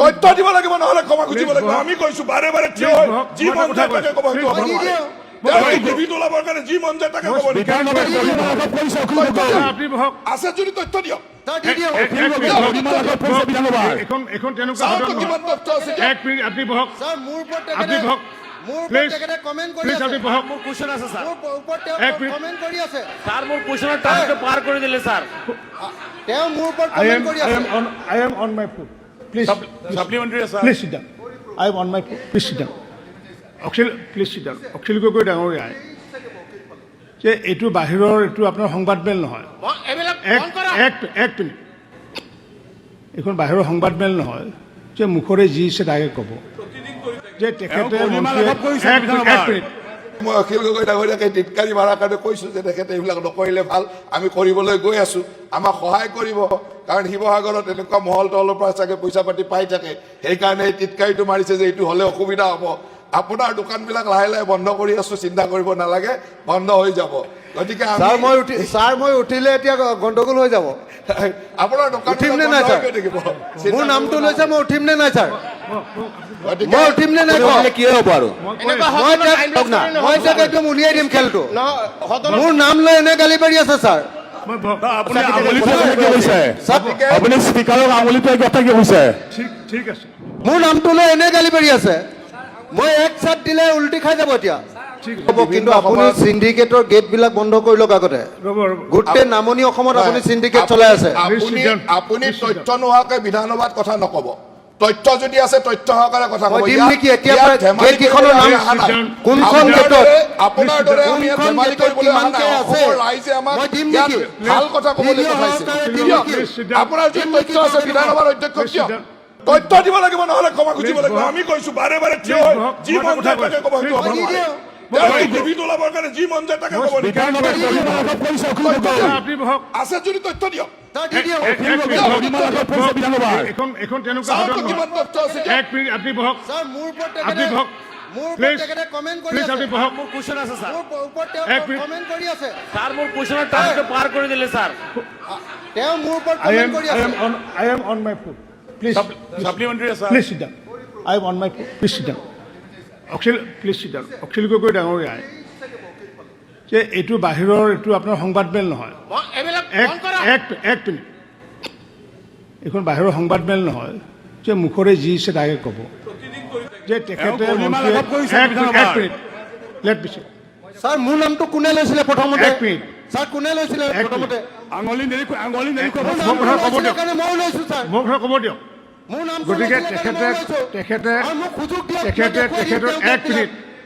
তথ্য দিব লাগিব নহলে ক্ষমা খুজিব লাগিব আমি কৈছো বাৰে বাৰে থিয় হৈ যি মন যায় তাকে ক'ব টিভিত ওলাবৰ কাৰণে যি মন যায় তাকে ক'ব আছে যদি তথ্য দিয়ক এখন তেনেকুৱা কিমান তথ্য আছে এক মিনিট আপুনি বহক আপুনি বহক প্লিজ প্লিজ আপুনি বহক মোৰ কোৱেশ্চন আছে স্যাৰ এক মিনিট কমেন্ট কৰি আছে স্যাৰ মোৰ কোৱেশ্চনৰ টাইমটো পাৰ কৰি দিলে স্যাৰ তেওঁ মোৰ ওপৰত I কমেন্ট am কৰি I আছে am on I am on my foot. Please, supplementary sir please sit down. I am on my foot. Please sit down. Actually, please sit down. Actually, কৈ ডাঙৰ গায় যে এইটো বাহিৰৰ এইটো আপোনাৰ সংবাদমেল নহয় এক মিনিট এইখন বাহিৰৰ সংবাদমেল নহয় যে মুখৰে যি ইচ্ছা তাকে ক'ব যে তেখেতে এক মিনিট মই অখিল গগৈ ডাঙৰীয়াকে টিটকাৰী মাৰাৰ কাৰণে কৈছো যে তেখেতে এইবিলাক নকৰিলে ভাল আমি কৰিবলৈ গৈ আছো আমাক সহায় কৰিব কাৰণ শিৱসাগৰত এনেকুৱা মহল তলৰ পৰা চাগে পইচা পাতি পাই থাকে সেইকাৰণে এই টিটকাৰীটো মাৰিছে যে এইটো হ'লে অসুবিধা হ'ব আপোনাৰ দোকানবিলাক লাহে লাহে বন্ধ কৰি আছো চিন্তা কৰিব নালাগে বন্ধ হৈ যাব গতিকে স্যাৰ মই উঠিলে এতিয়া গণ্ডগোল হৈ যাব আপোনাৰ দোকান উঠিম নে নাই ছাৰ মোৰ নামটো লৈছে মই উঠিম নে নাই ছাৰ মই উঠিম নে নাই কি হ'ব আৰু মই তাকে একদম উলিয়াই দিম খেলটো মোৰ নাম লৈ এনে গালি পাৰি আছে ছাৰ আপুনি স্পীকাৰক আঙুলিটো কথা কি কৈছে ঠিক আছে মোৰ নামটো লৈ এনে গালি পাৰি আছে মই এক চাট দিলে উল্টি খাই যাব এতিয়া হ'ব কিন্তু আপুনি সিন্ডিকেটৰ গেটবিলাক বন্ধ কৰি লওক আগতে গোটেই নামনি অসমত আপুনি সিন্ডিকেট চলাই আছে আপুনি তথ্য নোহোৱাকে বিধানসভাত কথা নকব তথ্য যদি আছে তথ্য সহকাৰে কথা ক'ব দিম নেকি এতিয়া গেট কেইখনৰ নাম কোনখন গেটত আপোনাৰ দৰে আমি ধেমালি কৰিবলৈ অহা নাই অসমৰ ৰাইজে আমাক ইয়াত ভাল কথা ক'বলৈ পঠাইছে আপোনাৰ যি তথ্য আছে বিধানসভাৰ অধ্যক্ষক দিয়ক তথ্য দিব লাগিব নহলে ক্ষমা খুজিব লাগিব আমি কৈছো বাৰে বাৰে থিয় হৈ যি মন যায় তাকে ক'ব টিভিত ওলাবৰ কাৰণে যি মন যায় তাকে ক'ব আপুনি বহক আছে যদি তথ্য দিয়ক এখন তেনেকুৱা কিমান তথ্য আছে এক মিনিট আপুনি বহক স্যাৰ মোৰ ওপৰত আপুনি বহক মোৰ ওপৰত প্লিজ তেখেতে কমেন্ট কৰি প্লিজ আছে আপুনি বহক মোৰ কোৱেশ্চন আছে স্যাৰ মোৰ ওপৰত এক মিনিট কমেন্ট কৰি আছে স্যাৰ মোৰ কোৱেশ্চনৰ টাইমটো পাৰ কৰি দিলে স্যাৰ তেওঁ মোৰ ওপৰত I কমেন্ট am কৰি I আছে am on I am on my foot. Please, supplementary sir please sit down. I am on my foot. Please sit down. Actually, please sit down. Actually, কৈ ডাঙৰ গায় যে এইটো বাহিৰৰ এইটো আপোনাৰ সংবাদমেল নহয় এক মিনিট এইখন বাহিৰৰ সংবাদমেল নহয় যে মুখৰে যি ইচ্ছা তাকে ক'ব যে তেখেতে এক মিনিট লেট মি স্যাৰ মোৰ নামটো কোনে লৈছিলে প্ৰথমতে এক মিনিট স্যাৰ কোনে লৈছিলে প্ৰথমতে আঙুলি নেৰিকো মই লৈছো স্যাৰ মোক ক'ব দিয়ক মোৰ নাম গতিকে তেখেতে এক মিনিট